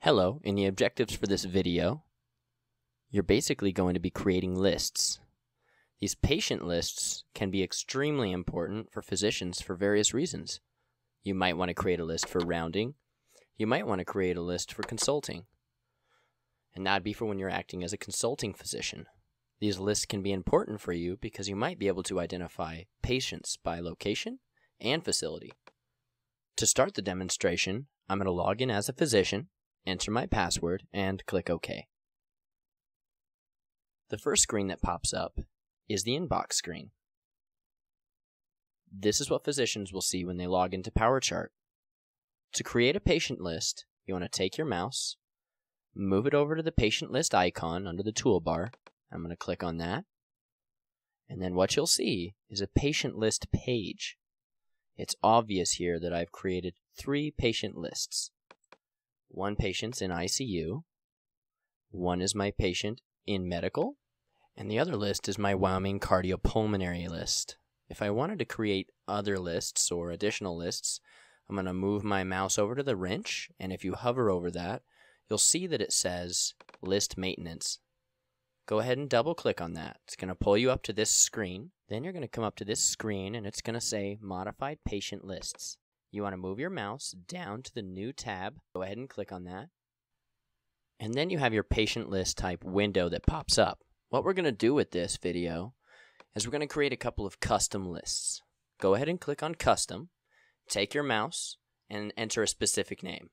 Hello, in the objectives for this video, you're basically going to be creating lists. These patient lists can be extremely important for physicians for various reasons. You might want to create a list for rounding. You might want to create a list for consulting. And that'd be for when you're acting as a consulting physician. These lists can be important for you because you might be able to identify patients by location and facility. To start the demonstration, I'm going to log in as a physician, enter my password, and click OK. The first screen that pops up is the inbox screen. This is what physicians will see when they log into PowerChart. To create a patient list, you want to take your mouse, move it over to the patient list icon under the toolbar. I'm going to click on that. And then what you'll see is a patient list page. It's obvious here that I've created 3 patient lists. One patient's in ICU, one is my patient in medical, and the other list is my Wyoming cardiopulmonary list. If I wanted to create other lists or additional lists, I'm going to move my mouse over to the wrench, and if you hover over that, you'll see that it says List Maintenance. Go ahead and double click on that. It's going to pull you up to this screen. Then you're going to come up to this screen and it's going to say Modified Patient Lists. You want to move your mouse down to the new tab. Go ahead and click on that. And then you have your patient list type window that pops up. What we're going to do with this video is we're going to create a couple of custom lists. Go ahead and click on Custom. Take your mouse and enter a specific name.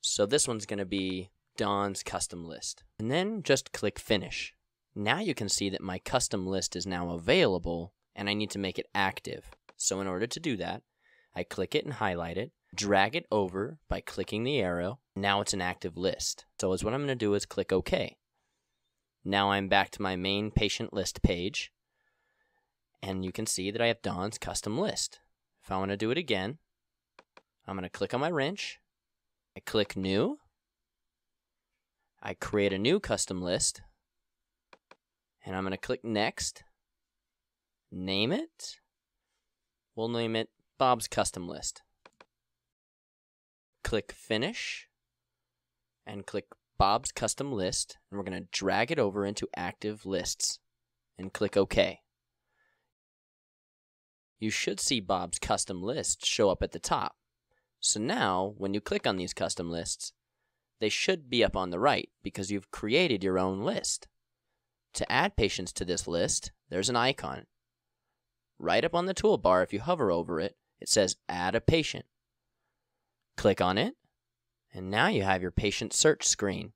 So this one's going to be Don's custom list. And then just click Finish. Now you can see that my custom list is now available and I need to make it active. So in order to do that, I click it and highlight it, drag it over by clicking the arrow. Now it's an active list. So what I'm going to do is click OK. Now I'm back to my main patient list page, and you can see that I have Don's custom list. If I want to do it again, I'm going to click on my wrench, I click New, I create a new custom list, and I'm going to click Next, name it, we'll name it Bob's custom list. Click Finish, and click Bob's custom list, and we're going to drag it over into active lists, and click OK. You should see Bob's custom list show up at the top. So now, when you click on these custom lists, they should be up on the right because you've created your own list. To add patients to this list, there's an icon. Right up on the toolbar, if you hover over it, it says Add a Patient. Click on it, and now you have your patient search screen.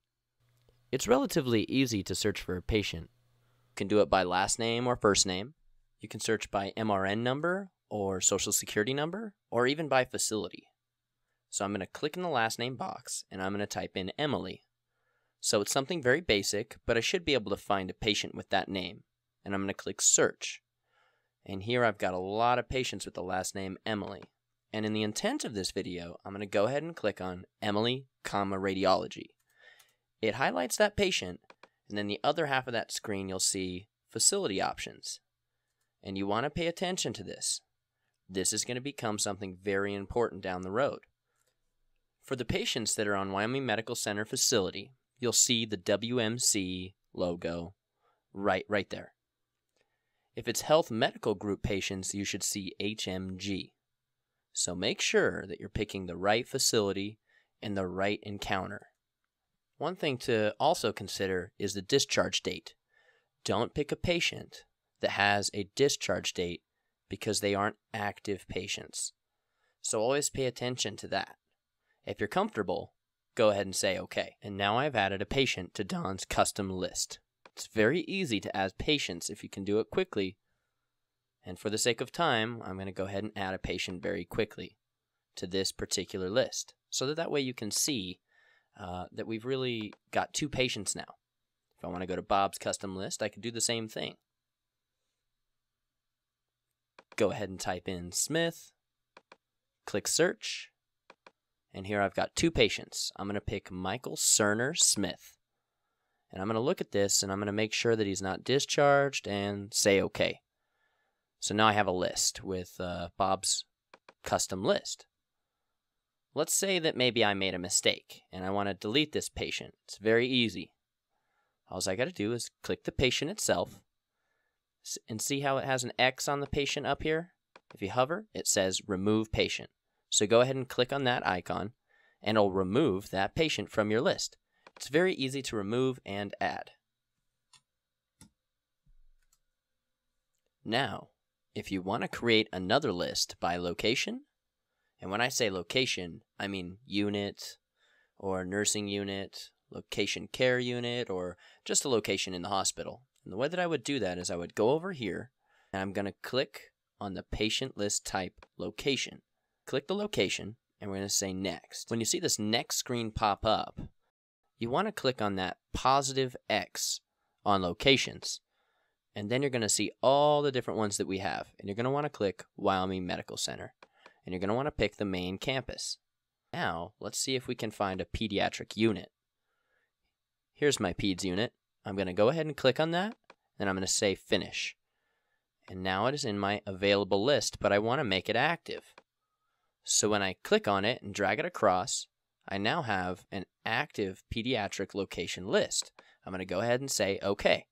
It's relatively easy to search for a patient. You can do it by last name or first name. You can search by MRN number or social security number, or even by facility. So I'm going to click in the last name box, and I'm going to type in Emily. So it's something very basic, but I should be able to find a patient with that name. And I'm going to click Search. And here I've got a lot of patients with the last name Emily. And in the intent of this video, I'm going to go ahead and click on Emily, Radiology. It highlights that patient, and then the other half of that screen you'll see facility options. And you want to pay attention to this. This is going to become something very important down the road. For the patients that are on Wyoming Medical Center facility, you'll see the WMC logo right there. If it's Health Medical Group patients, you should see HMG. So make sure that you're picking the right facility and the right encounter. One thing to also consider is the discharge date. Don't pick a patient that has a discharge date because they aren't active patients. So always pay attention to that. If you're comfortable, go ahead and say OK. And now I've added a patient to Don's custom list. It's very easy to add patients if you can do it quickly. And for the sake of time, I'm going to go ahead and add a patient very quickly to this particular list, so that way you can see that we've really got 2 patients now. If I want to go to Bob's custom list, I can do the same thing. Go ahead and type in Smith, click Search, and here I've got 2 patients. I'm going to pick Michael Cerner Smith. And I'm going to look at this, and I'm going to make sure that he's not discharged and say OK. So now I have a list with Bob's custom list. let's say that maybe I made a mistake and I want to delete this patient. It's very easy. All I got to do is click the patient itself and see how it has an X on the patient up here? If you hover, it says remove patient. So go ahead and click on that icon and it'll remove that patient from your list. It's very easy to remove and add. Now, if you want to create another list by location, and when I say location, I mean unit or nursing unit, location care unit, or just a location in the hospital. And the way that I would do that is I would go over here and I'm going to click on the patient list type location. Click the location and we're going to say next. When you see this next screen pop up, you want to click on that positive X on locations. And then you're going to see all the different ones that we have. And you're going to want to click Wyoming Medical Center. And you're going to want to pick the main campus. Now, let's see if we can find a pediatric unit. Here's my peds unit. I'm going to go ahead and click on that. Then I'm going to say finish. And now it is in my available list, but I want to make it active. So when I click on it and drag it across, I now have an active pediatric location list. I'm going to go ahead and say OK.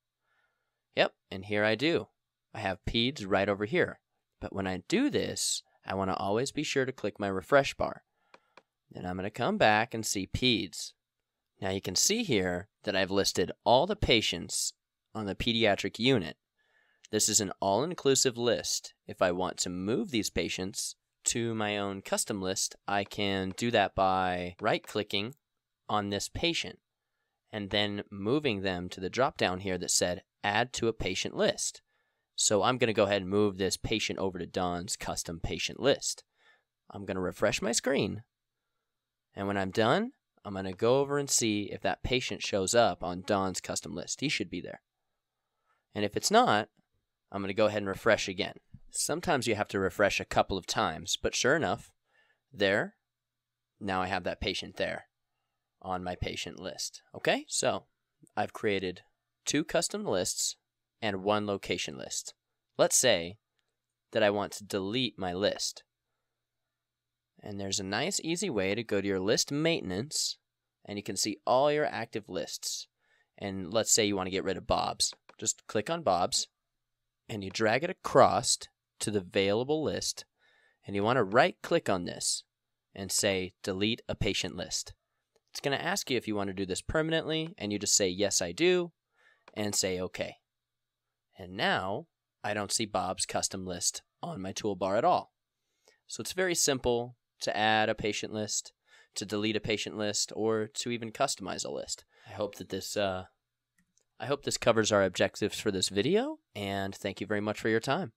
Yep, and here I do. I have peds right over here. But when I do this, I want to always be sure to click my refresh bar. Then I'm going to come back and see peds. Now you can see here that I've listed all the patients on the pediatric unit. This is an all-inclusive list. If I want to move these patients to my own custom list, I can do that by right-clicking on this patient and then moving them to the drop-down here that said Add to a Patient List. So I'm going to go ahead and move this patient over to Don's custom patient list. I'm going to refresh my screen. And when I'm done, I'm going to go over and see if that patient shows up on Don's custom list. He should be there. And if it's not, I'm going to go ahead and refresh again. Sometimes you have to refresh a couple of times, but sure enough, there, now I have that patient there on my patient list. Okay, so I've created 2 custom lists and 1 location list. Let's say that I want to delete my list. And there's a nice easy way to go to your list maintenance and you can see all your active lists. And let's say you want to get rid of Bob's. Just click on Bob's and you drag it across to the available list and you want to right click on this and say delete a patient list. It's going to ask you if you want to do this permanently and you just say yes I do and say OK. And now I don't see Bob's custom list on my toolbar at all. So it's very simple to add a patient list, to delete a patient list, or to even customize a list. I hope this covers our objectives for this video, and thank you very much for your time.